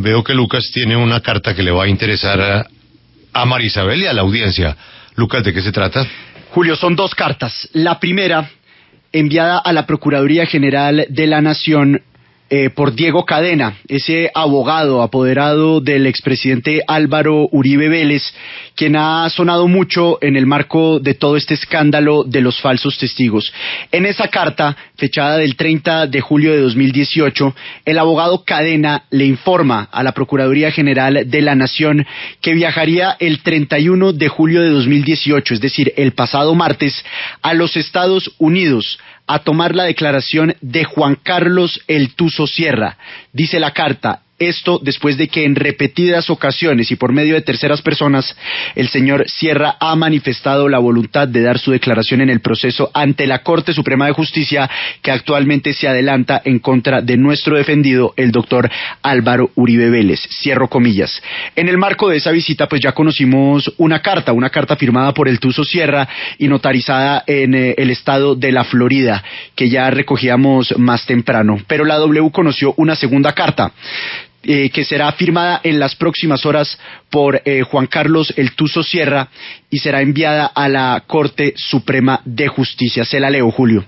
veo que Lucas tiene una carta que le va a interesar a Marisabel y a la audiencia. Lucas, ¿de qué se trata? Julio, son dos cartas. La primera, enviada a la Procuraduría General de la Nación por Diego Cadena, ese abogado apoderado del expresidente Álvaro Uribe Vélez, quien ha sonado mucho en el marco de todo este escándalo de los falsos testigos. En esa carta, fechada del 30 de julio de 2018, el abogado Cadena le informa a la Procuraduría General de la Nación que viajaría el 31 de julio de 2018, es decir, el pasado martes, a los Estados Unidos, a tomar la declaración de Juan Carlos El Tuzo Sierra. Dice la carta, esto después de que en repetidas ocasiones y por medio de terceras personas, el señor Sierra ha manifestado la voluntad de dar su declaración en el proceso ante la Corte Suprema de Justicia que actualmente se adelanta en contra de nuestro defendido, el doctor Álvaro Uribe Vélez. Cierro comillas. En el marco de esa visita, pues ya conocimos una carta firmada por El Tuzo Sierra y notarizada en el estado de la Florida, que ya recogíamos más temprano. Pero la W conoció una segunda carta, que será firmada en las próximas horas por Juan Carlos El Tuzo Sierra y será enviada a la Corte Suprema de Justicia. Se la leo, Julio.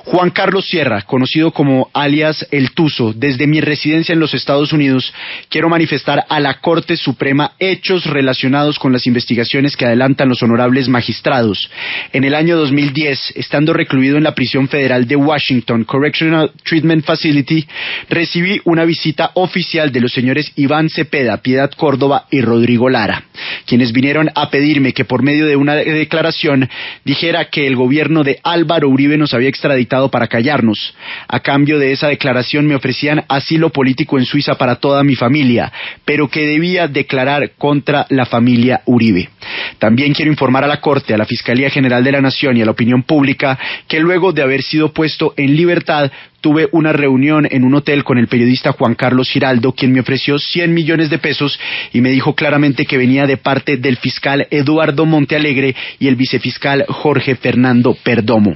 Juan Carlos Sierra, conocido como alias El Tuzo, desde mi residencia en los Estados Unidos, quiero manifestar a la Corte Suprema hechos relacionados con las investigaciones que adelantan los honorables magistrados. En el año 2010, estando recluido en la prisión federal de Washington Correctional Treatment Facility, recibí una visita oficial de los señores Iván Cepeda, Piedad Córdoba y Rodrigo Lara, quienes vinieron a pedirme que por medio de una declaración dijera que el gobierno de Álvaro Uribe nos había extraditado para callarnos. A cambio de esa declaración me ofrecían asilo político en Suiza para toda mi familia, pero que debía declarar contra la familia Uribe. También quiero informar a la Corte, a la Fiscalía General de la Nación y a la opinión pública que luego de haber sido puesto en libertad, tuve una reunión en un hotel con el periodista Juan Carlos Giraldo, quien me ofreció 100 millones de pesos y me dijo claramente que venía de parte del fiscal Eduardo Montealegre y el vicefiscal Jorge Fernando Perdomo.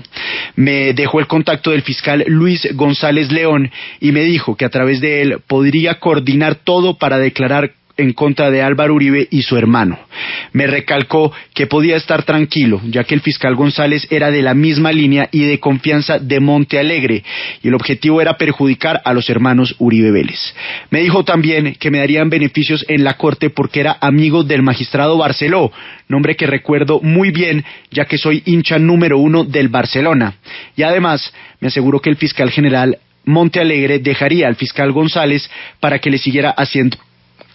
Me dejó el contacto del fiscal Luis González León y me dijo que a través de él podría coordinar todo para declarar en contra de Álvaro Uribe y su hermano. Me recalcó que podía estar tranquilo, ya que el fiscal González era de la misma línea y de confianza de Montealegre, y el objetivo era perjudicar a los hermanos Uribe Vélez. Me dijo también que me darían beneficios en la corte porque era amigo del magistrado Barceló, nombre que recuerdo muy bien, ya que soy hincha número 1 del Barcelona. Y además, me aseguró que el fiscal general Montealegre dejaría al fiscal González para que le siguiera haciendo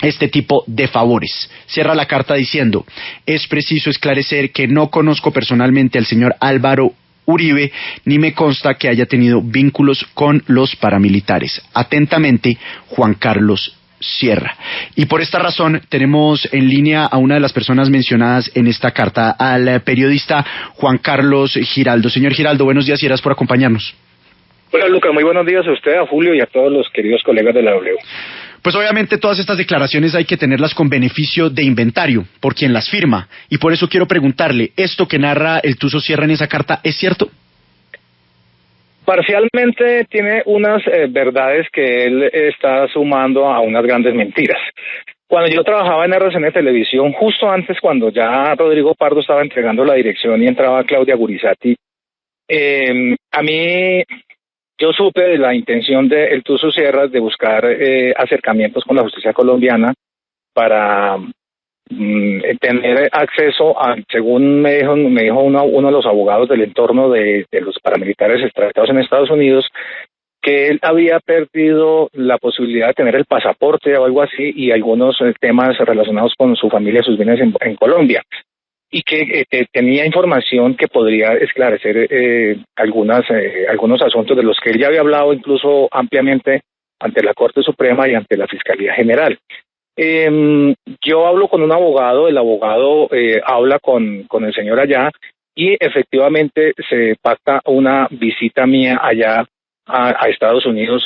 este tipo de favores. Cierra la carta diciendo: es preciso esclarecer que no conozco personalmente al señor Álvaro Uribe, ni me consta que haya tenido vínculos con los paramilitares. Atentamente, Juan Carlos Sierra. Y por esta razón tenemos en línea a una de las personas mencionadas en esta carta, al periodista Juan Carlos Giraldo. Señor Giraldo, buenos días y gracias por acompañarnos. Hola, Lucas, muy buenos días a usted, a Julio y a todos los queridos colegas de la W. Pues obviamente todas estas declaraciones hay que tenerlas con beneficio de inventario, por quien las firma, y por eso quiero preguntarle, ¿esto que narra El Tuzo Sierra en esa carta es cierto? Parcialmente tiene unas verdades que él está sumando a unas grandes mentiras. Cuando yo trabajaba en RCN Televisión, justo antes cuando ya Rodrigo Pardo estaba entregando la dirección y entraba Claudia Gurizati, a mí... Yo supe de la intención de El Tuzo Sierra de buscar acercamientos con la justicia colombiana para tener acceso a, según me dijo uno de los abogados del entorno de los paramilitares extraditados en Estados Unidos, que él había perdido la posibilidad de tener el pasaporte o algo así y algunos temas relacionados con su familia y sus bienes en Colombia. Y que tenía información que podría esclarecer algunos asuntos de los que él ya había hablado incluso ampliamente ante la Corte Suprema y ante la Fiscalía General. Yo hablo con un abogado, el abogado habla con el señor allá y efectivamente se pacta una visita mía allá a Estados Unidos.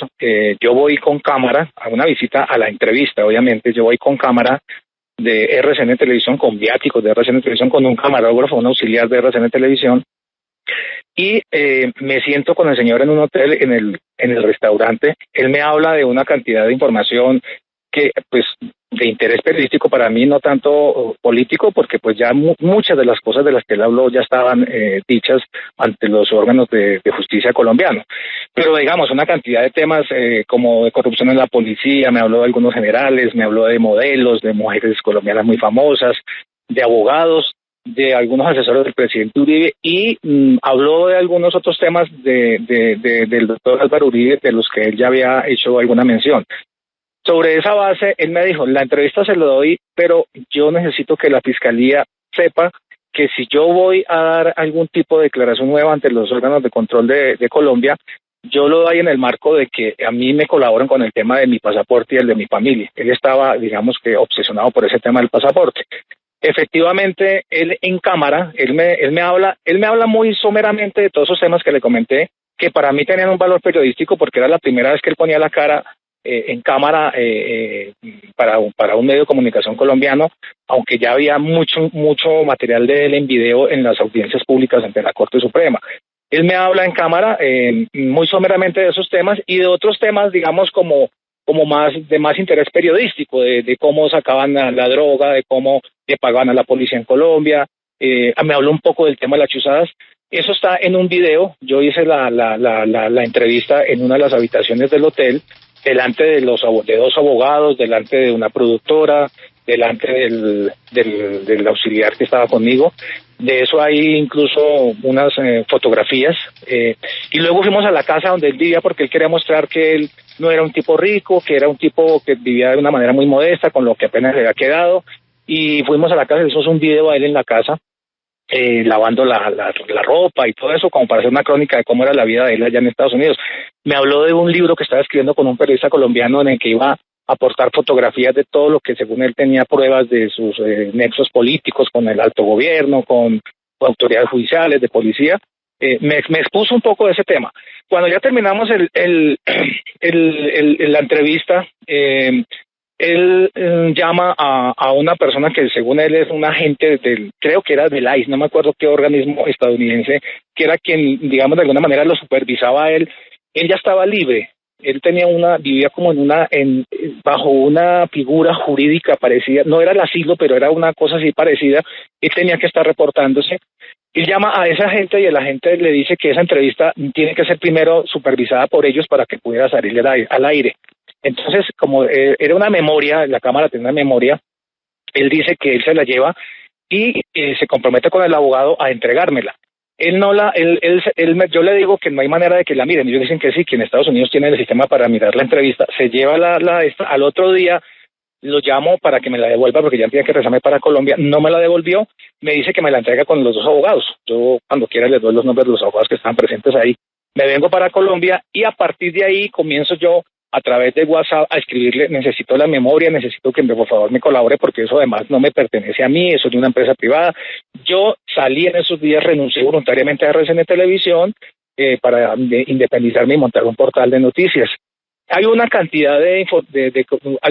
Yo voy con cámara, a una visita a la entrevista, obviamente, yo voy con cámara de RCN Televisión, con viáticos de RCN Televisión, con un camarógrafo, un auxiliar de RCN Televisión, y me siento con el señor en un hotel, en el restaurante. Él me habla de una cantidad de información que pues de interés periodístico para mí, no tanto político, porque pues ya muchas de las cosas de las que él habló ya estaban dichas ante los órganos de justicia colombianos. Pero digamos, una cantidad de temas como de corrupción en la policía, me habló de algunos generales, me habló de modelos, de mujeres colombianas muy famosas, de abogados, de algunos asesores del presidente Uribe, y habló de algunos otros temas del doctor Álvaro Uribe, de los que él ya había hecho alguna mención. Sobre esa base, él me dijo, la entrevista se lo doy, pero yo necesito que la fiscalía sepa que si yo voy a dar algún tipo de declaración nueva ante los órganos de control de Colombia, yo lo doy en el marco de que a mí me colaboren con el tema de mi pasaporte y el de mi familia. Él estaba, digamos que, obsesionado por ese tema del pasaporte. Efectivamente, él en cámara, él me habla muy someramente de todos esos temas que le comenté, que para mí tenían un valor periodístico porque era la primera vez que él ponía la cara en cámara para un medio de comunicación colombiano, aunque ya había mucho material de él en video en las audiencias públicas ante la Corte Suprema. Él me habla en cámara muy someramente de esos temas y de otros temas, digamos, como más interés periodístico, de cómo sacaban la droga, de cómo le pagaban a la policía en Colombia. Me habló un poco del tema de las chuzadas. Eso está en un video. Yo hice la entrevista en una de las habitaciones del hotel, delante de dos abogados, delante de una productora, delante del auxiliar que estaba conmigo. De eso hay incluso unas fotografías. Y luego fuimos a la casa donde él vivía porque él quería mostrar que él no era un tipo rico, que era un tipo que vivía de una manera muy modesta, con lo que apenas le había quedado. Y fuimos a la casa, hicimos un video a él en la casa, lavando la ropa y todo eso, como para hacer una crónica de cómo era la vida de él allá en Estados Unidos. Me habló de un libro que estaba escribiendo con un periodista colombiano en el que iba a aportar fotografías de todo lo que según él tenía pruebas de sus nexos políticos con el alto gobierno, con autoridades judiciales, de policía. Me expuso un poco de ese tema. Cuando ya terminamos la entrevista, él llama a una persona que según él es un agente creo que era del ICE, no me acuerdo qué organismo estadounidense, que era quien, digamos, de alguna manera lo supervisaba a él. Él ya estaba libre. Él vivía como bajo una figura jurídica parecida, no era el asilo, pero era una cosa así parecida. Él tenía que estar reportándose. Él llama a esa gente y el agente le dice que esa entrevista tiene que ser primero supervisada por ellos para que pudiera salir al aire. Entonces, como era una memoria, la cámara tiene una memoria, él dice que él se la lleva y se compromete con el abogado a entregármela. Yo le digo que no hay manera de que la miren. Ellos dicen que sí, que en Estados Unidos tienen el sistema para mirar la entrevista. Se lleva al otro día, lo llamo para que me la devuelva porque ya tenía que regresarme para Colombia. No me la devolvió. Me dice que me la entrega con los dos abogados. Yo cuando quiera les doy los nombres de los abogados que estaban presentes ahí. Me vengo para Colombia y a partir de ahí comienzo yo a través de WhatsApp a escribirle: necesito la memoria, necesito que por favor me colabore porque eso además no me pertenece a mí, eso es de una empresa privada. Yo salí en esos días, renuncié voluntariamente a RCN Televisión para independizarme y montar un portal de noticias. Hay una cantidad hay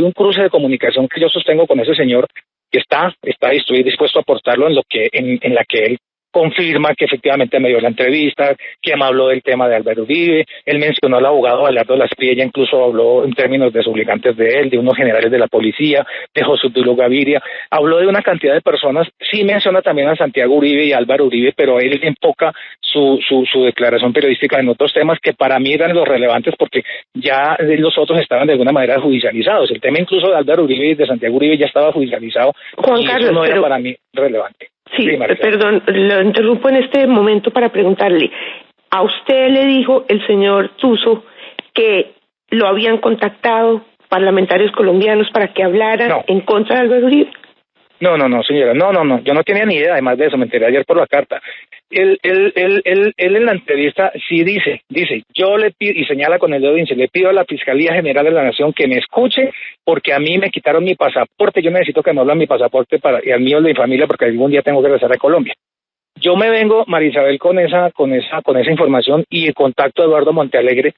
un cruce de comunicación que yo sostengo con ese señor que está y estoy dispuesto a aportarlo en la que él confirma que efectivamente me dio la entrevista, que me habló del tema de Álvaro Uribe. Él mencionó al abogado Abelardo Lasprilla, incluso habló en términos desobligantes de él, de unos generales de la policía, de José Obdulio Gaviria. Habló de una cantidad de personas. Sí menciona también a Santiago Uribe y Álvaro Uribe, pero él enfoca su declaración periodística en otros temas que para mí eran los relevantes porque ya los otros estaban de alguna manera judicializados. El tema incluso de Álvaro Uribe y de Santiago Uribe ya estaba judicializado. Juan y Carlos, eso no era para mí relevante. Sí, perdón, lo interrumpo en este momento para preguntarle. ¿A usted le dijo el señor Tuso que lo habían contactado parlamentarios colombianos para que hablaran en contra de Álvaro Uribe? No, señora, no, yo no tenía ni idea, además de eso, me enteré ayer por la carta. Él en la entrevista sí dice, yo le pido, y señala con el dedo índice, le pido a la Fiscalía General de la Nación que me escuche, porque a mí me quitaron mi pasaporte, yo necesito que me hablen mi pasaporte y al mío de mi familia, porque algún día tengo que regresar a Colombia. Yo me vengo, María Isabel, con esa información y el contacto a Eduardo Montealegre.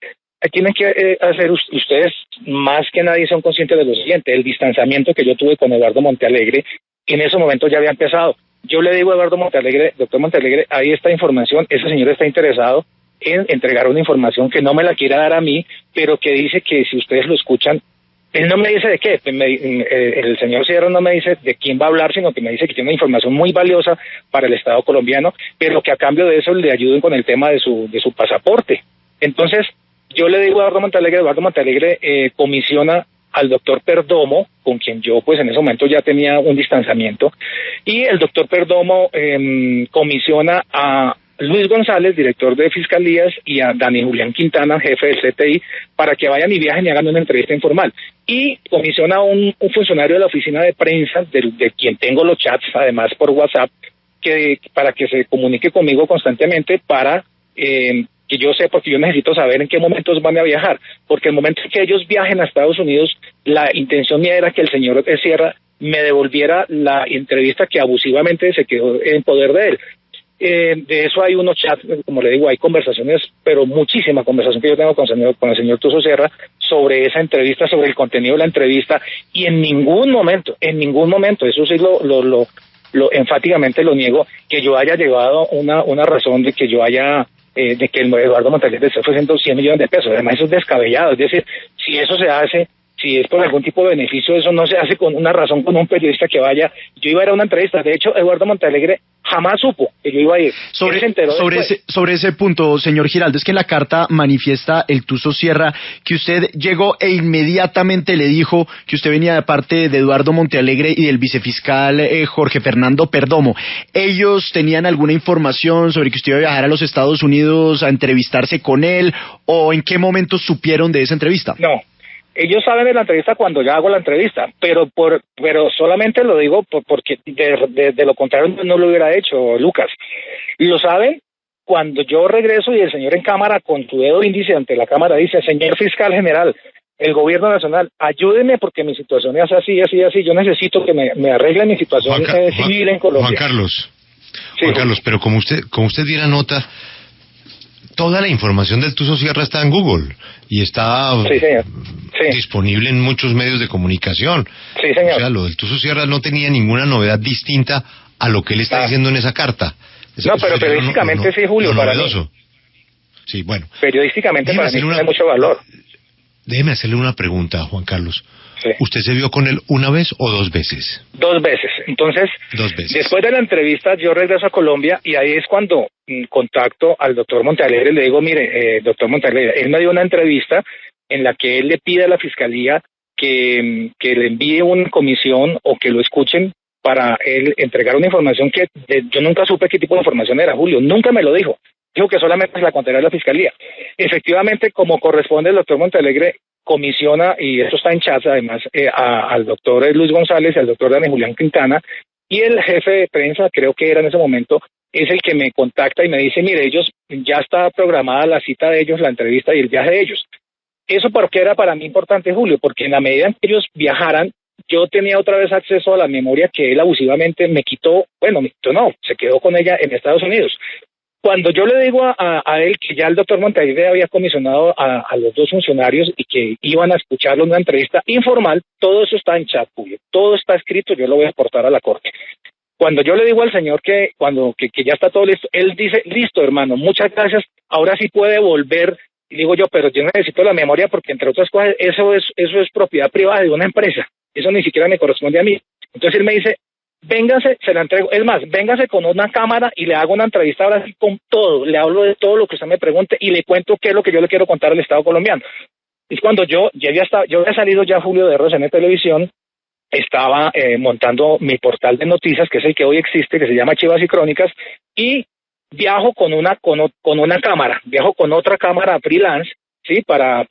Tienen que hacer ustedes, más que nadie, son conscientes de lo siguiente: el distanciamiento que yo tuve con Eduardo Montealegre en ese momento ya había empezado. Yo le digo a Eduardo Montealegre: doctor Montealegre, ahí está información, ese señor está interesado en entregar una información que no me la quiera dar a mí, pero que dice que si ustedes lo escuchan, Él no me dice de qué, el señor Sierra no me dice de quién va a hablar, sino que me dice que tiene una información muy valiosa para el Estado colombiano, pero que a cambio de eso le ayuden con el tema de su pasaporte. Entonces, yo le digo a Eduardo Montalegre comisiona al doctor Perdomo, con quien yo pues en ese momento ya tenía un distanciamiento, y el doctor Perdomo comisiona a Luis González, director de Fiscalías, y a Dani Julián Quintana, jefe del CTI, para que vayan y viajen y hagan una entrevista informal. Y comisiona a un funcionario de la oficina de prensa, de quien tengo los chats, además por WhatsApp, para que se comunique conmigo constantemente para que yo sé, porque yo necesito saber en qué momentos van a viajar, porque el momento en que ellos viajen a Estados Unidos, la intención mía era que el señor Sierra me devolviera la entrevista que abusivamente se quedó en poder de él. De eso hay unos chats, como le digo, hay conversaciones, pero muchísima conversación que yo tengo con el señor Tuso Sierra sobre esa entrevista, sobre el contenido de la entrevista, y en ningún momento, eso sí lo enfáticamente lo niego, que yo haya llevado una razón de que yo haya de que el Eduardo Montalegre esté ofreciendo 100 millones de pesos. Además, eso es descabellado. Es decir, si eso se hace, si es por algún tipo de beneficio, eso no se hace con una razón, con un periodista que vaya. Yo iba a ir a una entrevista. De hecho, Eduardo Montalegre jamás supo que yo iba a ir. Sobre ese punto, señor Giraldo, es que en la carta manifiesta el Tuso Sierra que usted llegó e inmediatamente le dijo que usted venía de parte de Eduardo Montalegre y del vicefiscal Jorge Fernando Perdomo. ¿Ellos tenían alguna información sobre que usted iba a viajar a los Estados Unidos a entrevistarse con él, o en qué momento supieron de esa entrevista? No. Ellos saben de la entrevista cuando ya hago la entrevista, pero solamente lo digo porque de lo contrario no lo hubiera hecho, Lucas. Lo saben cuando yo regreso y el señor en cámara con su dedo índice ante la cámara dice: señor fiscal general, el gobierno nacional, ayúdeme porque mi situación es así, yo necesito que me arregle mi situación civil en Colombia. Juan Carlos, pero como usted diera nota, toda la información del Tuso Sierra está en Google y está disponible en muchos medios de comunicación. Sí, señor. O sea, lo del Tuso Sierra no tenía ninguna novedad distinta a lo que él está diciendo en esa carta. No, pero periodísticamente sí, Julio, para mí. Sí, bueno. Periodísticamente para mí tiene mucho valor. Déjeme hacerle una pregunta, Juan Carlos. Sí. ¿Usted se vio con él una vez o 2 veces? 2 veces. Entonces, 2 veces. Después de la entrevista, yo regreso a Colombia y ahí es cuando contacto al doctor Montalegre y le digo: mire, doctor Montalegre, él me dio una entrevista en la que él le pide a la fiscalía que le envíe una comisión o que lo escuchen para él entregar una información que yo nunca supe qué tipo de información era, Julio, nunca me lo dijo. Dijo que solamente se la contaría a la fiscalía. Efectivamente, como corresponde, el doctor Montalegre comisiona, y esto está en chat además, al doctor Luis González y al doctor Dani Julián Quintana, y el jefe de prensa, creo que era en ese momento, es el que me contacta y me dice: mire, ellos, ya está programada la cita de ellos, la entrevista y el viaje de ellos. Eso porque era para mí importante, Julio, porque en la medida en que ellos viajaran, yo tenía otra vez acceso a la memoria que él abusivamente me quitó, se quedó con ella en Estados Unidos. Cuando yo le digo a él que ya el doctor Montalegre había comisionado a los 2 funcionarios y que iban a escucharlo en una entrevista informal, todo eso está en chat, Julio, todo está escrito, yo lo voy a aportar a la corte. Cuando yo le digo al señor que ya está todo listo, él dice: listo, hermano, muchas gracias, ahora sí puede volver. Y digo yo: pero yo necesito la memoria porque, entre otras cosas, eso es propiedad privada de una empresa, eso ni siquiera me corresponde a mí. Entonces él me dice: véngase, se la entrego. Es más, véngase con una cámara y le hago una entrevista ahora sí con todo. Le hablo de todo lo que usted me pregunte y le cuento qué es lo que yo le quiero contar al Estado colombiano. Es cuando yo había salido ya, Julio, de RCN Televisión, estaba montando mi portal de noticias, que es el que hoy existe, que se llama Chivas y Crónicas, y viajo con una cámara, viajo con otra cámara freelance, sí, para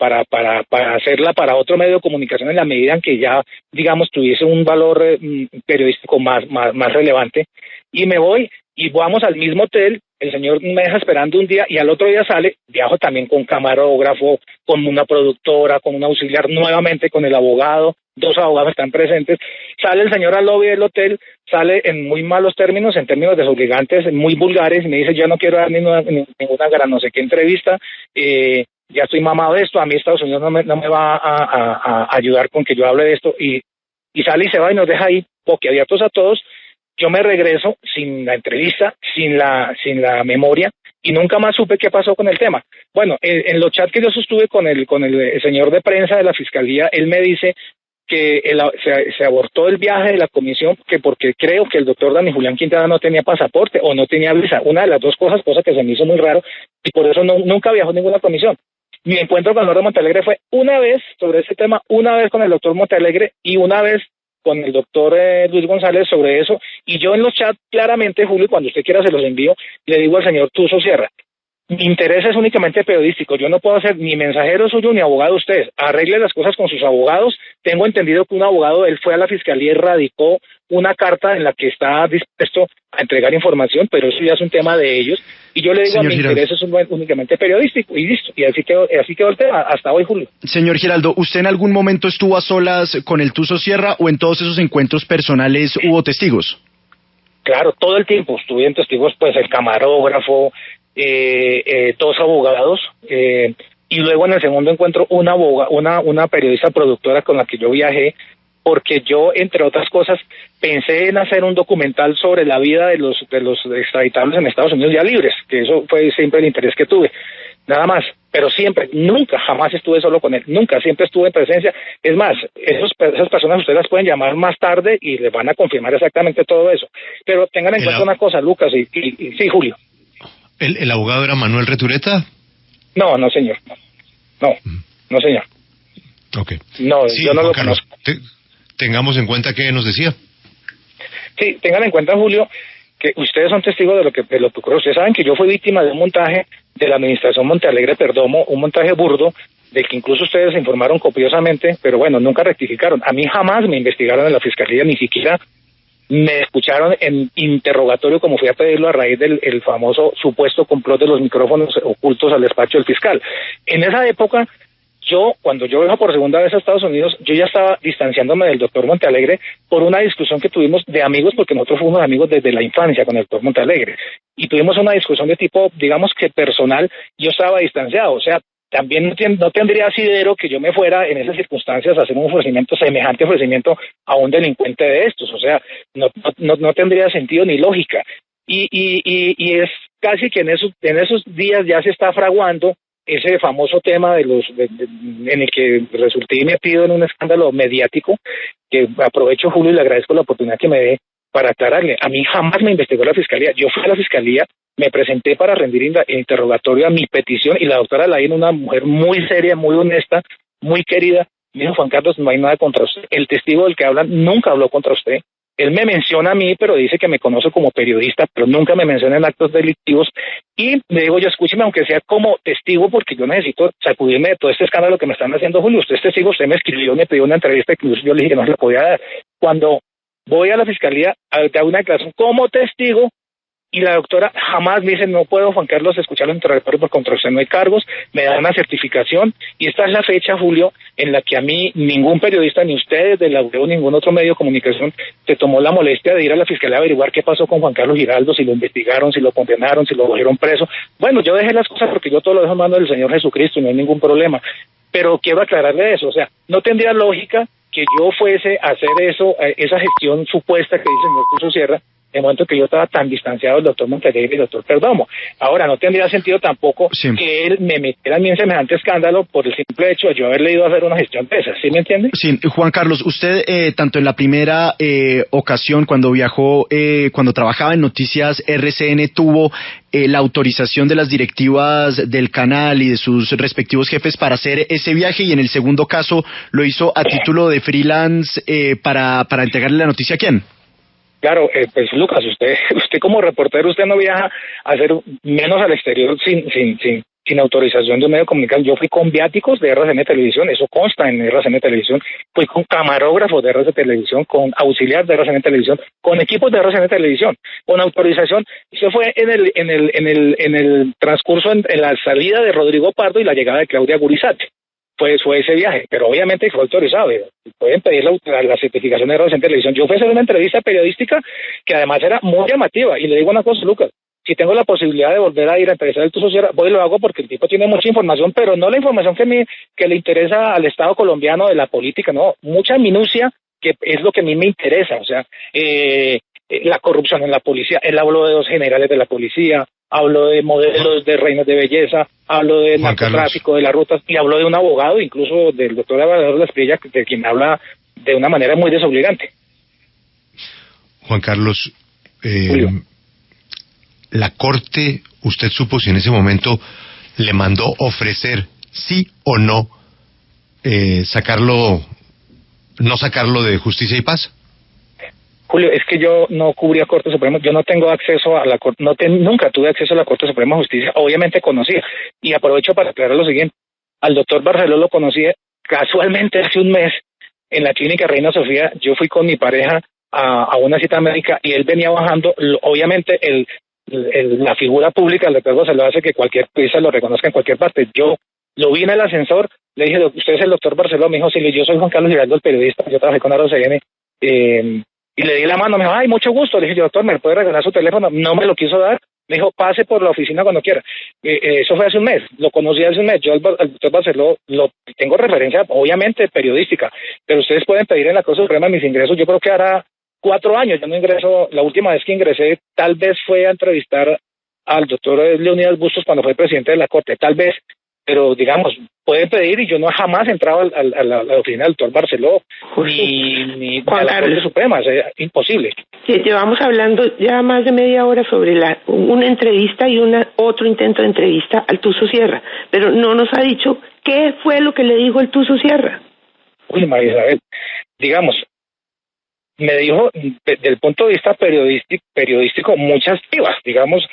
hacerla para otro medio de comunicación en la medida en que ya, digamos, tuviese un valor periodístico más relevante, y me voy y vamos al mismo hotel. El señor me deja esperando un día y al otro día sale, viajo también con camarógrafo, con una productora, con un auxiliar, nuevamente con el abogado, 2 abogados están presentes. Sale el señor al lobby del hotel, sale en muy malos términos, en términos desobligantes, muy vulgares, y me dice: yo no quiero dar ninguna gran no sé qué entrevista, ya estoy mamado de esto, a mí Estados Unidos no me va a ayudar con que yo hable de esto, y sale y se va y nos deja ahí boquiabiertos a todos. Yo me regreso sin la entrevista, sin la memoria, y nunca más supe qué pasó con el tema. Bueno, en los chats que yo sostuve con el señor de prensa de la Fiscalía, él me dice que se abortó el viaje de la comisión porque creo que el doctor Dani Julián Quintana no tenía pasaporte o no tenía visa, una de las dos cosas, cosa que se me hizo muy raro, y por eso nunca viajó ninguna comisión. Mi encuentro con Eduardo Montealegre fue una vez sobre ese tema, una vez con el doctor Montealegre y una vez con el doctor Luis González sobre eso, y yo en los chats claramente, Julio, cuando usted quiera se los envío, le digo al señor Tuso Sierra, mi interés es únicamente periodístico, yo no puedo ser ni mensajero suyo ni abogado de ustedes, arregle las cosas con sus abogados. Tengo entendido que un abogado, él fue a la Fiscalía y radicó una carta en la que está dispuesto a entregar información, pero eso ya es un tema de ellos, y yo le digo, mi interés es únicamente periodístico, y listo, y así quedó el tema, hasta hoy, Julio. Señor Giraldo, ¿usted en algún momento estuvo a solas con el Tuso Sierra o en todos esos encuentros personales hubo testigos? Claro, todo el tiempo estuvieron testigos, pues el camarógrafo, dos abogados, y luego en el segundo encuentro una periodista productora con la que yo viajé, porque yo, entre otras cosas, pensé en hacer un documental sobre la vida de los extraditables en Estados Unidos ya libres, que eso fue siempre el interés que tuve, nada más, pero siempre, nunca, jamás estuve solo con él, nunca, siempre estuve en presencia. Es más, esas personas ustedes las pueden llamar más tarde y les van a confirmar exactamente todo eso, pero tengan en cuenta una cosa, Lucas, y sí, Julio. ¿El abogado era Manuel Retureta? No, señor. No, señor. Ok. No, sí, yo no Juan lo Carlos, conozco. Tengamos en cuenta que nos decía. Sí, tengan en cuenta, Julio, que ustedes son testigos de lo que ocurrió. Ustedes saben que yo fui víctima de un montaje de la administración Montealegre Perdomo, un montaje burdo, del que incluso ustedes se informaron copiosamente, pero bueno, nunca rectificaron. A mí jamás me investigaron en la Fiscalía, ni siquiera me escucharon en interrogatorio como fui a pedirlo a raíz del famoso supuesto complot de los micrófonos ocultos al despacho del fiscal. En esa época, cuando yo viajo por segunda vez a Estados Unidos, yo ya estaba distanciándome del doctor Montealegre por una discusión que tuvimos de amigos, porque nosotros fuimos amigos desde la infancia con el doctor Montealegre, y tuvimos una discusión de tipo, digamos que personal. Yo estaba distanciado, o sea, también no tendría asidero que yo me fuera en esas circunstancias a hacer un ofrecimiento, semejante ofrecimiento a un delincuente de estos, o sea, no tendría sentido ni lógica, y es casi que en esos días ya se está fraguando ese famoso tema en el que resulté metido en un escándalo mediático, que aprovecho, Julio, y le agradezco la oportunidad que me dé para aclararle. A mí jamás me investigó la Fiscalía, yo fui a la Fiscalía, me presenté para rendir interrogatorio a mi petición, y la doctora Laín, una mujer muy seria, muy honesta, muy querida, me dijo: Juan Carlos, no hay nada contra usted, el testigo del que hablan nunca habló contra usted. Él me menciona a mí, pero dice que me conoce como periodista, pero nunca me menciona en actos delictivos. Y le digo yo, escúcheme, aunque sea como testigo, porque yo necesito sacudirme de todo este escándalo que me están haciendo, Julio. Usted es testigo, usted me escribió, me pidió una entrevista, que yo le dije que no se la podía dar. Cuando voy a la Fiscalía a dar una declaración como testigo, y la doctora jamás me dice: no puedo, Juan Carlos, escuchar el interrogatorio por contra usted no hay cargos, me da una certificación, y esta es la fecha, Julio, en la que a mí ningún periodista, ni ustedes de la UDEO, ningún otro medio de comunicación, se tomó la molestia de ir a la Fiscalía a averiguar qué pasó con Juan Carlos Giraldo, si lo investigaron, si lo condenaron, si lo cogieron preso. Bueno, yo dejé las cosas porque yo todo lo dejo en manos del Señor Jesucristo y no hay ningún problema, pero quiero aclararle eso, o sea, no tendría lógica que yo fuese a hacer esa gestión supuesta que dice el señor Tuso Sierra, en el momento que yo estaba tan distanciado del doctor Montealegre y del doctor Perdomo. Ahora, no tendría sentido tampoco que él me metiera a mí en semejante escándalo por el simple hecho de yo haberle ido a hacer una gestión de esas, ¿sí me entiende? Sí, Juan Carlos, usted tanto en la primera ocasión cuando viajó, cuando trabajaba en Noticias RCN, tuvo la autorización de las directivas del canal y de sus respectivos jefes para hacer ese viaje, y en el segundo caso lo hizo a título de freelance para entregarle la noticia ¿a quién? Claro, pues Lucas, usted como reportero, usted no viaja a hacer menos al exterior sin autorización de un medio de comunicación. Yo fui con viáticos de RCN Televisión, eso consta en RCN Televisión, fui con camarógrafos de RCN Televisión, con auxiliar de RCN Televisión, con equipos de RCN Televisión, con autorización. Eso fue en el transcurso, en la salida de Rodrigo Pardo y la llegada de Claudia Gurizate. Pues fue ese viaje, pero obviamente fue autorizado. Pueden pedir la certificación de RCN Televisión. Yo fui a hacer una entrevista periodística que además era muy llamativa, y le digo una cosa, Lucas, si tengo la posibilidad de volver a ir a entrevistar al Tuso Sierra, voy y lo hago, porque el tipo tiene mucha información, pero no la información que le interesa al Estado colombiano de la política, no, mucha minucia, que es lo que a mí me interesa, o sea, la corrupción en la policía. Él habló de 2 generales de la policía, habló de modelos de reinas de belleza, habló de narcotráfico, de las rutas, y habló de un abogado, incluso del doctor Abelardo Lasprilla, de quien habla de una manera muy desobligante. Juan Carlos, la Corte, ¿usted supo si en ese momento le mandó ofrecer sí o no no sacarlo de Justicia y Paz? Julio, es que yo no cubría Corte Suprema, yo no tengo acceso a la Corte, nunca tuve acceso a la Corte Suprema de Justicia, obviamente conocía, y aprovecho para aclarar lo siguiente, al doctor Barceló lo conocí casualmente hace un mes en la clínica Reina Sofía. Yo fui con mi pareja a una cita médica y él venía bajando, obviamente la figura pública del doctor Barceló hace que cualquier periodista lo reconozca en cualquier parte. Yo lo vi en el ascensor, le dije, ¿usted es el doctor Barceló? Me dijo, sí, yo soy Juan Carlos Giraldo, el periodista, yo trabajé con RCN, y le di la mano, me dijo, ay, mucho gusto. Le dije, doctor, ¿me puede regalar su teléfono? No me lo quiso dar. Me dijo, pase por la oficina cuando quiera. Eso fue hace un mes, lo conocí hace un mes. Yo al doctor Barceló lo tengo referencia, obviamente, periodística, pero ustedes pueden pedir en la Corte Suprema mis ingresos. Yo creo que hará 4 años, yo no ingreso. La última vez que ingresé, tal vez fue a entrevistar al doctor Leonidas Bustos cuando fue presidente de la Corte, tal vez. Pero, digamos, pueden pedir, y yo no jamás he entrado a la oficina del doctor Barceló, ni a la Corte Suprema, es imposible. Sí, llevamos hablando ya más de media hora sobre una entrevista y otro intento de entrevista al Tuzo Sierra, pero no nos ha dicho qué fue lo que le dijo el Tuzo Sierra. Uy, María Isabel, digamos, me dijo, desde el punto de vista periodístico muchas divas, digamos,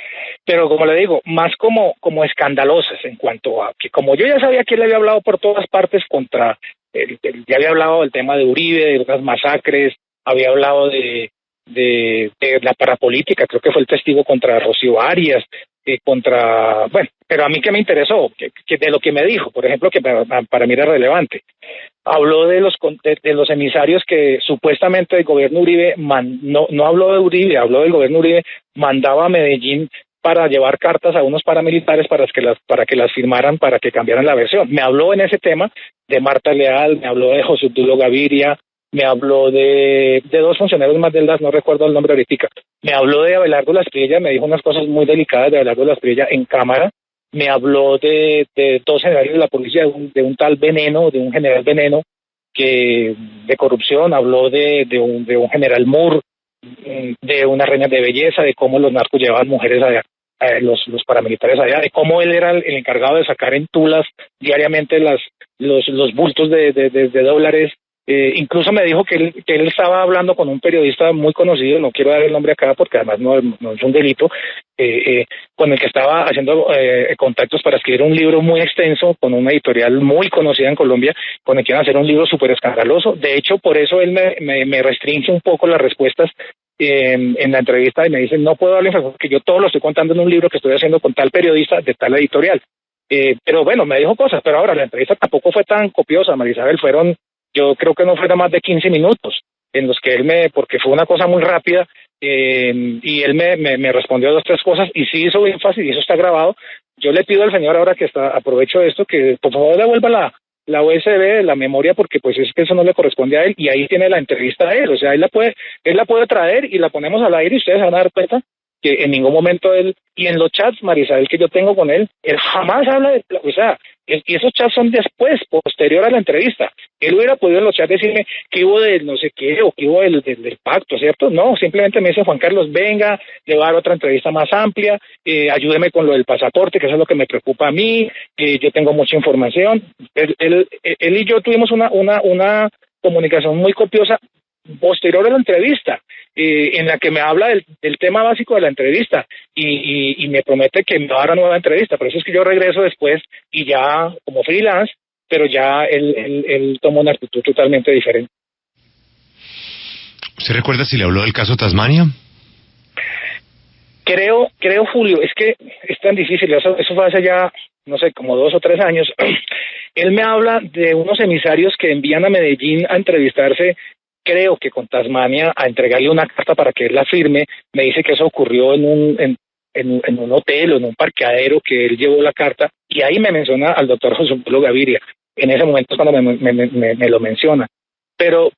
pero como le digo, más como escandalosas, en cuanto a que, como yo ya sabía que él había hablado por todas partes contra, ya había hablado del tema de Uribe, de unas masacres, había hablado de la parapolítica, creo que fue el testigo contra Rocío Arias, bueno, pero a mí que me interesó, que de lo que me dijo, por ejemplo, que para mí era relevante. Habló de los emisarios que supuestamente el gobierno Uribe, no habló de Uribe, habló del gobierno Uribe, mandaba a Medellín para llevar cartas a unos paramilitares para que las firmaran, para que cambiaran la versión. Me habló en ese tema de Marta Leal, me habló de José Obdulio Gaviria, me habló de 2 funcionarios más del DAS, no recuerdo el nombre ahorita. Me habló de Abelardo Lasprilla, me dijo unas cosas muy delicadas de Abelardo Lasprilla en cámara. Me habló de 2 generales de la policía, de un tal Veneno, de un general Veneno, de corrupción. Habló de un general Moore, de unas reinas de belleza, de cómo los narcos llevaban mujeres allá, los paramilitares allá, de cómo él era el encargado de sacar en tulas diariamente los bultos de dólares. Incluso me dijo que él estaba hablando con un periodista muy conocido, no quiero dar el nombre acá porque además no es un delito, con el que estaba haciendo contactos para escribir un libro muy extenso con una editorial muy conocida en Colombia, con el que iban a hacer un libro súper escandaloso. De hecho, por eso él me restringe un poco las respuestas en la entrevista, y me dice, no puedo darle información, que yo todo lo estoy contando en un libro que estoy haciendo con tal periodista de tal editorial. Pero bueno, me dijo cosas, pero ahora la entrevista tampoco fue tan copiosa, María Isabel, yo creo que no fueron más de 15 minutos en los que porque fue una cosa muy rápida, y él me respondió 2 o 3 cosas, y sí hizo énfasis, y eso está grabado. Yo le pido al señor, ahora que aprovecho esto, que por favor devuelva la USB, la memoria, porque pues es que eso no le corresponde a él, y ahí tiene la entrevista de él, o sea, él la puede traer y la ponemos al aire, y ustedes se van a dar cuenta que en ningún momento él, y en los chats, Marisabel, que yo tengo con él jamás habla y esos chats son posterior a la entrevista. Él hubiera podido en los chats decirme que hubo del no sé qué, o que hubo del pacto, ¿cierto? No, simplemente me dice, Juan Carlos, venga, le voy a dar otra entrevista más amplia, ayúdeme con lo del pasaporte, que eso es lo que me preocupa a mí, yo tengo mucha información. Él y yo tuvimos una comunicación muy copiosa posterior a la entrevista, en la que me habla del tema básico de la entrevista, y me promete que me va a dar una nueva entrevista. Por eso es que yo regreso después, y ya como freelance, pero ya él toma una actitud totalmente diferente. ¿Usted recuerda si le habló del caso Tasmania? Creo, Julio, es que es tan difícil, eso fue hace ya, no sé, como 2 o 3 años. Él me habla de unos emisarios que envían a Medellín a entrevistarse, creo que con Tasmania, a entregarle una carta para que él la firme. Me dice que eso ocurrió en un hotel o en un parqueadero, que él llevó la carta, y ahí me menciona al doctor José Obdulio Gaviria. En ese momento es cuando me lo menciona. pero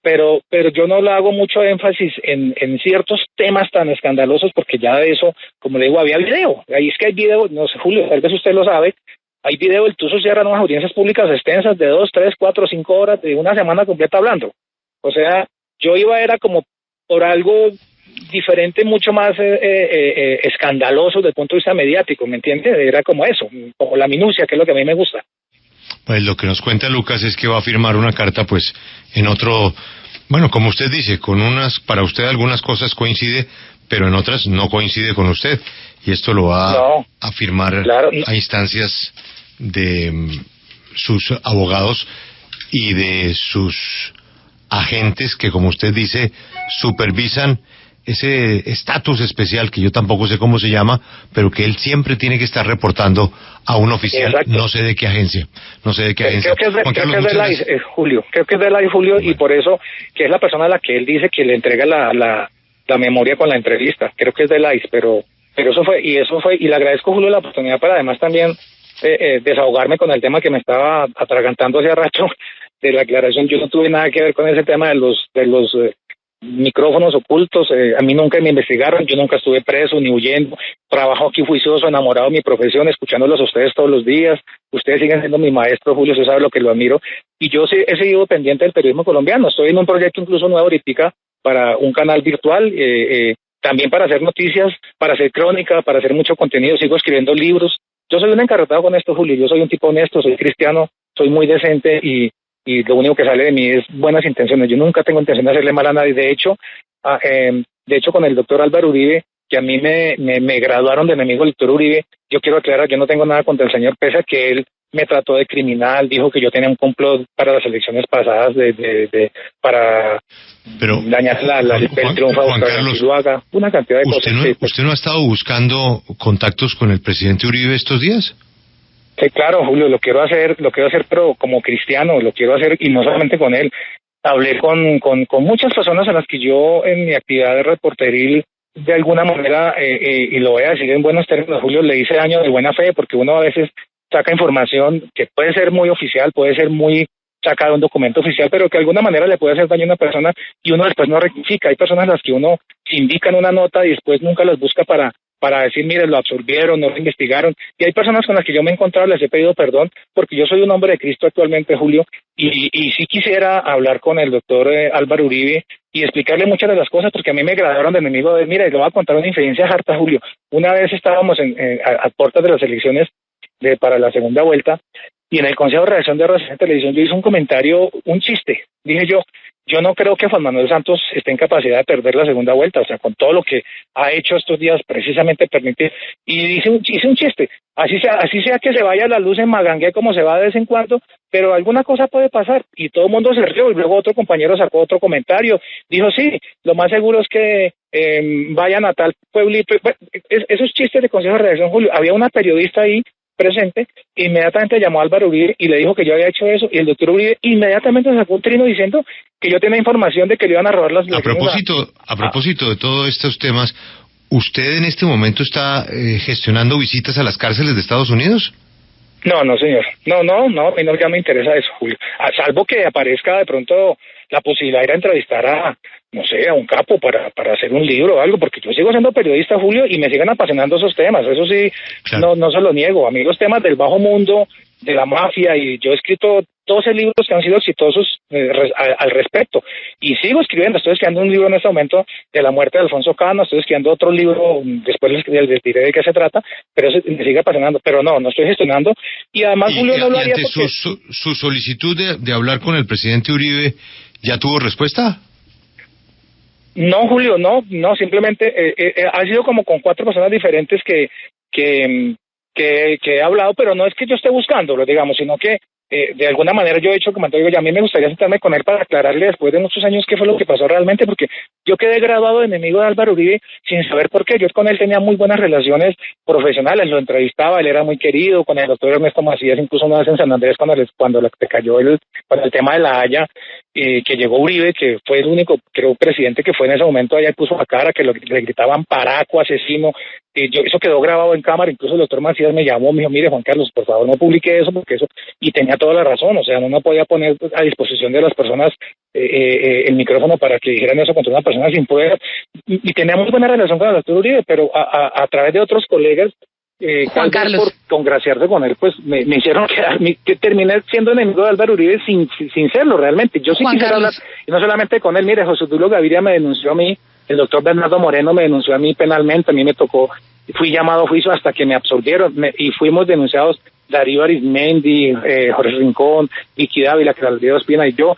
yo no le hago mucho énfasis en ciertos temas tan escandalosos, porque ya de eso, como le digo, había video. Ahí es que hay video, no sé, Julio, tal vez usted lo sabe, hay video del Tuzo Sierra en unas audiencias públicas extensas de 2, 3, 4, 5 horas, de una semana completa hablando. O sea, yo era como por algo diferente, mucho más escandaloso desde el punto de vista mediático, ¿me entiende? Era como eso, como la minucia, que es lo que a mí me gusta. Pues lo que nos cuenta Lucas es que va a firmar una carta, pues, en otro, bueno, como usted dice, para usted algunas cosas coincide, pero en otras no coincide con usted, y esto lo va a firmar a instancias de sus abogados y de sus agentes que, como usted dice, supervisan ese estatus especial que yo tampoco sé cómo se llama, pero que él siempre tiene que estar reportando a un oficial. Exacto. No sé de qué agencia. Creo que es de la Julio. Creo que es de la Julio, bueno. Y por eso que es la persona a la que él dice que le entrega la memoria con la entrevista. Creo que es de la pero eso fue, y le agradezco, Julio, la oportunidad para además también desahogarme con el tema que me estaba atragantando hace rato de la aclaración. Yo no tuve nada que ver con ese tema de los micrófonos ocultos. A mí nunca me investigaron, yo nunca estuve preso ni huyendo, trabajo aquí juicioso, enamorado de mi profesión, escuchándolos a ustedes todos los días. Ustedes siguen siendo mi maestro, Julio, usted sabe lo que lo admiro, y yo he seguido pendiente del periodismo colombiano. Estoy en un proyecto incluso nuevo ahorita para un canal virtual, también para hacer noticias, para hacer crónica, para hacer mucho contenido. Sigo escribiendo libros. Yo soy un encarretado con esto, Julio. Yo soy un tipo honesto, soy cristiano, soy muy decente, y lo único que sale de mí es buenas intenciones. Yo nunca tengo intención de hacerle mal a nadie. De hecho, con el doctor Álvaro Uribe, que a mí me graduaron de enemigo del doctor Uribe, yo quiero aclarar, yo no tengo nada contra el señor, pese a que él me trató de criminal, dijo que yo tenía un complot para las elecciones pasadas para dañar el triunfo de Carlos Zuluaga, una cantidad de cosas. ¿Usted no ha estado buscando contactos con el presidente Uribe estos días? Sí, claro, Julio, lo quiero hacer, pero como cristiano, lo quiero hacer, y no solamente con él. Hablé con muchas personas a las que yo, en mi actividad de reporteril, de alguna manera, y lo voy a decir en buenos términos, Julio, le hice daño de buena fe, porque uno a veces saca información que puede ser muy oficial, puede ser muy sacada de un documento oficial, pero que de alguna manera le puede hacer daño a una persona, y uno después no rectifica. Hay personas a las que uno se indica en una nota y después nunca las busca para decir, mire, lo absolvieron, no lo investigaron. Y hay personas con las que yo me he encontrado, les he pedido perdón, porque yo soy un hombre de Cristo actualmente, Julio, y sí quisiera hablar con el doctor Álvaro Uribe y explicarle muchas de las cosas, porque a mí me graduaron de enemigo de, mira, y le voy a contar una infidencia harta, Julio. Una vez estábamos a puertas de las elecciones para la segunda vuelta, y en el Consejo de Redacción de RCN Televisión yo hice un comentario, un chiste. Dije yo no creo que Juan Manuel Santos esté en capacidad de perder la segunda vuelta, o sea, con todo lo que ha hecho estos días, precisamente permite, y hice un chiste, así sea que se vaya la luz en Magangué como se va de vez en cuando, pero alguna cosa puede pasar, y todo el mundo se rió, y luego otro compañero sacó otro comentario, dijo, sí, lo más seguro es que vayan a tal pueblito. Bueno, esos chistes de Consejo de Redacción, Julio. Había una periodista ahí presente, inmediatamente llamó a Álvaro Uribe y le dijo que yo había hecho eso, y el doctor Uribe inmediatamente sacó un trino diciendo que yo tenía información de que le iban a robar las elecciones. A propósito de todos estos temas, ¿usted en este momento está gestionando visitas a las cárceles de Estados Unidos? No, señor. No, a mí no ya me interesa eso, Julio. Salvo que aparezca de pronto la posibilidad de ir a entrevistar a un capo para hacer un libro o algo, porque yo sigo siendo periodista, Julio, y me siguen apasionando esos temas. Eso sí, claro. No se lo niego. A mí los temas del bajo mundo, de la mafia, y yo he escrito 12 libros que han sido exitosos al respecto, y sigo escribiendo. Estoy escribiendo un libro en este momento de la muerte de Alfonso Cano, estoy escribiendo otro libro, después les diré de qué se trata, pero eso me sigue apasionando. Pero no estoy gestionando, y además, Julio, no lo haría porque... ¿Su solicitud de hablar con el presidente Uribe ya tuvo respuesta? No, Julio, no, simplemente ha sido como con 4 personas diferentes que he hablado, pero no es que yo esté buscándolo, digamos, sino que de alguna manera yo he hecho comentario, a mí me gustaría sentarme con él para aclararle después de muchos años qué fue lo que pasó realmente, porque yo quedé graduado de enemigo de Álvaro Uribe sin saber por qué. Yo con él tenía muy buenas relaciones profesionales, lo entrevistaba, él era muy querido, con el doctor Ernesto Macías, incluso una vez en San Andrés cuando le cayó el tema de la Haya, que llegó Uribe, que fue el único, creo, presidente que fue en ese momento allá y puso la cara, que le gritaban paraco, asesino. Eso quedó grabado en cámara, incluso el doctor Macías me llamó, me dijo, mire, Juan Carlos, por favor no publique eso, porque eso, y tenía tenía toda la razón, o sea, no podía poner a disposición de las personas el micrófono para que dijeran eso contra una persona sin poder, y tenía muy buena relación con el doctor Uribe, pero a través de otros colegas, Juan Carlos, por congraciarse con él, pues me hicieron que terminé siendo enemigo de Álvaro Uribe sin serlo realmente. Yo sí Juan quisiera Carlos. hablar, y no solamente con él. Mire, José Tulio Gaviria me denunció a mí, el doctor Bernardo Moreno me denunció a mí penalmente, a mí me tocó, fui llamado a juicio hasta que me absolvieron, y fuimos denunciados Darío Arizmendi, Jorge Rincón, Vicky Dávila, Claudio Ospina y yo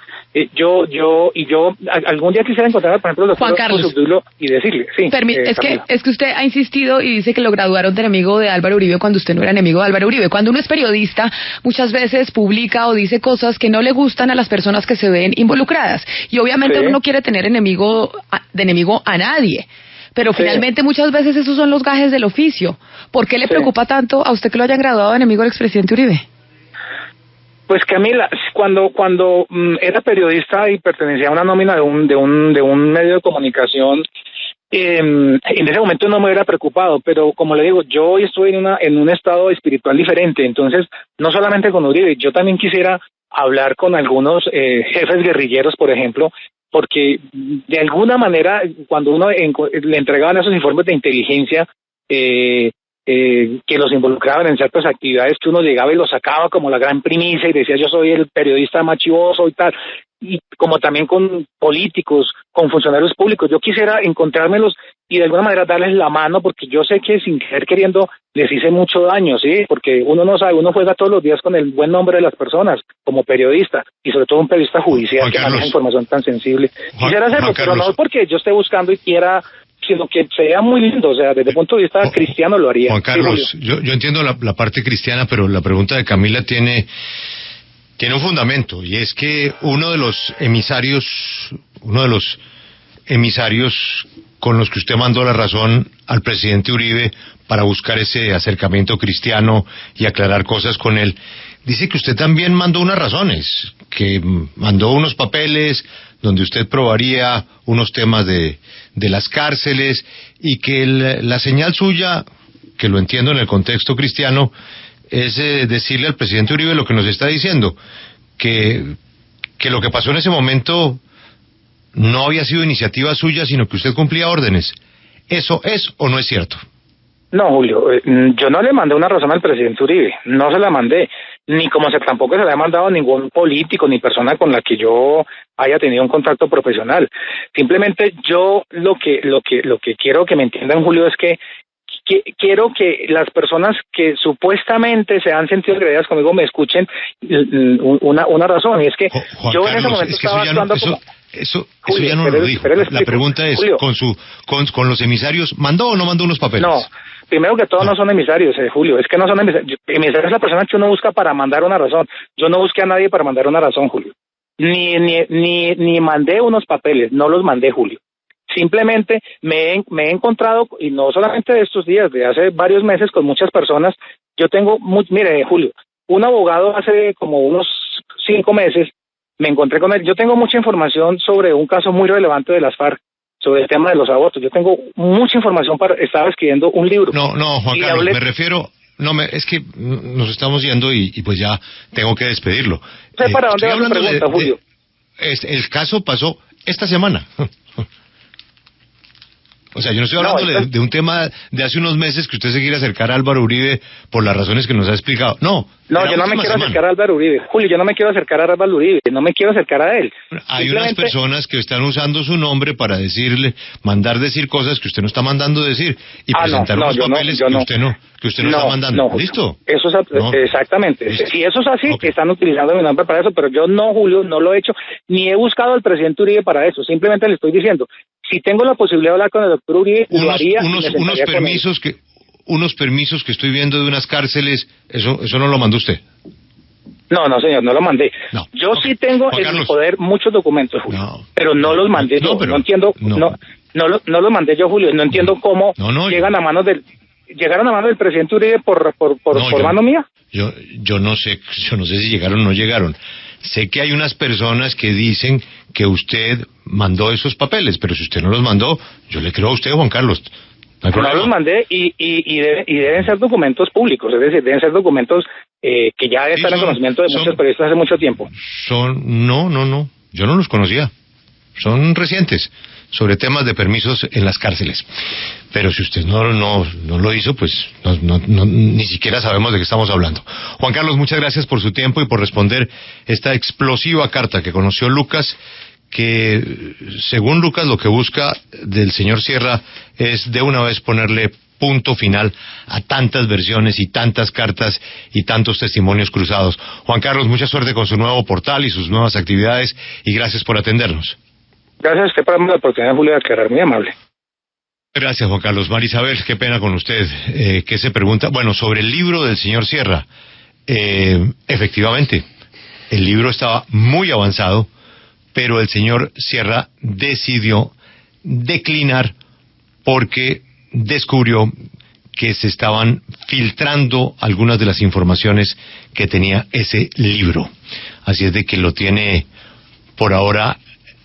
algún día quisiera encontrar, por ejemplo, al doctor José Tulio y decirle, sí. Es que usted ha insistido y dice que lo graduaron de enemigo de Álvaro Uribe cuando usted no era enemigo de Álvaro Uribe. Cuando uno es periodista, muchas veces publica o dice cosas que no le gustan a las personas que se ven involucradas. Y obviamente uno no quiere tener de enemigo a nadie. Pero finalmente muchas veces esos son los gajes del oficio. ¿Por qué le preocupa tanto a usted que lo hayan graduado de enemigo del expresidente Uribe? Pues Camila, cuando era periodista y pertenecía a una nómina de un medio de comunicación, en ese momento no me hubiera preocupado, pero como le digo, yo hoy estoy en un estado espiritual diferente, entonces no solamente con Uribe, yo también quisiera hablar con algunos jefes guerrilleros, por ejemplo, porque de alguna manera cuando uno le entregaban esos informes de inteligencia que los involucraban en ciertas actividades, que uno llegaba y los sacaba como la gran primicia y decía yo soy el periodista más chivoso y tal, y como también con políticos, con funcionarios públicos, yo quisiera encontrármelos y de alguna manera darles la mano, porque yo sé que sin querer queriendo les hice mucho daño, sí, porque uno no sabe, uno juega todos los días con el buen nombre de las personas como periodista, y sobre todo un periodista judicial que maneja información tan sensible. Quisiera hacerlo, pero no porque yo esté buscando y quiera, sino que sea muy lindo, o sea, desde el punto de vista cristiano lo haría. Juan Carlos, yo entiendo la parte cristiana, pero la pregunta de Camila tiene un fundamento, y es que uno de los emisarios con los que usted mandó la razón al presidente Uribe para buscar ese acercamiento cristiano y aclarar cosas con él, dice que usted también mandó unas razones, que mandó unos papeles donde usted probaría unos temas de las cárceles, y que la señal suya, que lo entiendo en el contexto cristiano, es decirle al presidente Uribe lo que nos está diciendo, que lo que pasó en ese momento no había sido iniciativa suya, sino que usted cumplía órdenes. ¿Eso es o no es cierto? No, Julio, yo no le mandé una razón al presidente Uribe, no se la mandé, ni como tampoco se la he mandado a ningún político ni persona con la que yo haya tenido un contacto profesional. Simplemente yo lo que quiero que me entiendan, Julio, es que quiero que las personas que supuestamente se han sentido agredidas conmigo me escuchen una razón, y es que Juan yo Carlos, en ese momento estaba actuando como... Eso ya no lo dijo. La pregunta es, Julio, con los emisarios, ¿mandó o no mandó unos papeles? No, primero que todo no son emisarios, Julio, es que no son emisarios. Emisario es la persona que uno busca para mandar una razón. Yo no busqué a nadie para mandar una razón, Julio. Ni mandé unos papeles, no los mandé, Julio. Simplemente me he encontrado, y no solamente de estos días, de hace varios meses, con muchas personas. Yo tengo, mire, Julio, un abogado hace como unos 5 meses, me encontré con él. Yo tengo mucha información sobre un caso muy relevante de las FARC, sobre el tema de los abortos. Yo tengo mucha información estaba escribiendo un libro. No, Juan Carlos, me refiero... es que nos estamos yendo y pues ya tengo que despedirlo. ¿Sé para dónde va la pregunta, Julio? El caso pasó esta semana. O sea, yo no estoy hablando de un tema de hace unos meses que usted se quiere acercar a Álvaro Uribe por las razones que nos ha explicado. No, yo no me quiero acercar a Álvaro Uribe. Julio, yo no me quiero acercar a Álvaro Uribe, no me quiero acercar a él. Hay unas personas que están usando su nombre para mandar decir cosas que usted no está mandando decir y presentar unos papeles que usted no está mandando. ¿Listo? Eso es exactamente. Si eso es así, están utilizando mi nombre para eso, pero yo no, Julio, no lo he hecho, ni he buscado al presidente Uribe para eso. Simplemente le estoy diciendo, si tengo la posibilidad de hablar con el doctor Uribe, lo haría. Unos permisos que estoy viendo de unas cárceles, eso no lo mandó usted. No, señor, no lo mandé. No. Yo sí tengo en mi poder muchos documentos, Julio, pero no los mandé yo. No entiendo, no los mandé yo, Julio. No entiendo cómo llegaron a manos del presidente Uribe por mano mía. Yo no sé si llegaron o no llegaron. Sé que hay unas personas que dicen que usted mandó esos papeles, pero si usted no los mandó, yo le creo a usted, Juan Carlos. No los mandé y deben ser documentos públicos, es decir, deben ser documentos que ya están en conocimiento de muchos periodistas hace mucho tiempo. No, yo no los conocía. Son recientes, sobre temas de permisos en las cárceles. Pero si usted no lo hizo, pues ni siquiera sabemos de qué estamos hablando. Juan Carlos, muchas gracias por su tiempo y por responder esta explosiva carta que conoció Lucas, que según Lucas lo que busca del señor Sierra es de una vez ponerle punto final a tantas versiones y tantas cartas y tantos testimonios cruzados. Juan Carlos, mucha suerte con su nuevo portal y sus nuevas actividades y gracias por atendernos. Gracias a usted por darme la oportunidad, Julio, de aclarar, muy amable. Gracias, Juan Carlos. María Isabel, qué pena con usted. ¿Qué se pregunta? Bueno, sobre el libro del señor Sierra. Efectivamente, el libro estaba muy avanzado, pero el señor Sierra decidió declinar porque descubrió que se estaban filtrando algunas de las informaciones que tenía ese libro. Así es de que lo tiene por ahora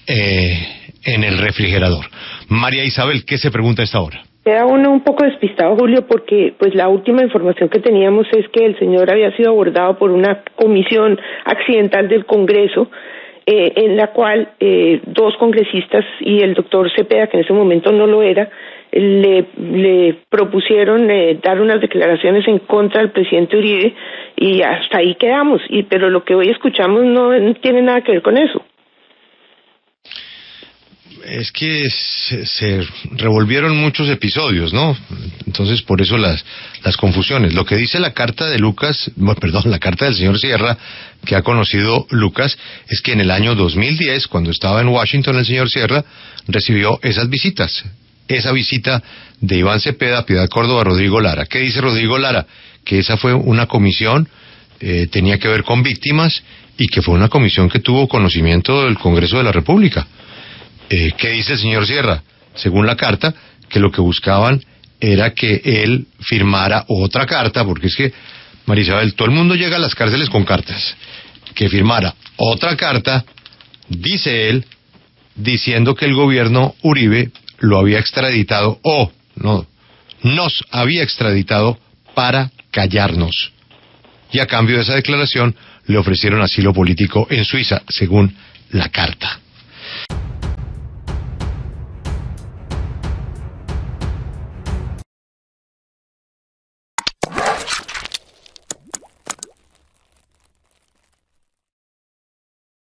en el refrigerador. María Isabel, ¿qué se pregunta a esta hora? Queda uno un poco despistado, Julio, porque pues la última información que teníamos es que el señor había sido abordado por una comisión accidental del Congreso, en la cual dos congresistas y el doctor Cepeda, que en ese momento no lo era, le propusieron dar unas declaraciones en contra del presidente Uribe y hasta ahí quedamos. Pero lo que hoy escuchamos no tiene nada que ver con eso. Es que se revolvieron muchos episodios, ¿no? Entonces por eso las confusiones. Lo que dice la carta de Lucas, la carta del señor Sierra, que ha conocido Lucas, es que en el año 2010, cuando estaba en Washington el señor Sierra, recibió esas visitas. Esa visita de Iván Cepeda, Piedad Córdoba, Rodrigo Lara. ¿Qué dice Rodrigo Lara? Que esa fue una comisión, tenía que ver con víctimas, y que fue una comisión que tuvo conocimiento del Congreso de la República. ¿Qué dice el señor Sierra? Según la carta, que lo que buscaban era que él firmara otra carta, porque es que, María Isabel, todo el mundo llega a las cárceles con cartas, que firmara otra carta, dice él, diciendo que el gobierno Uribe lo había extraditado, nos había extraditado para callarnos. Y a cambio de esa declaración, le ofrecieron asilo político en Suiza, según la carta.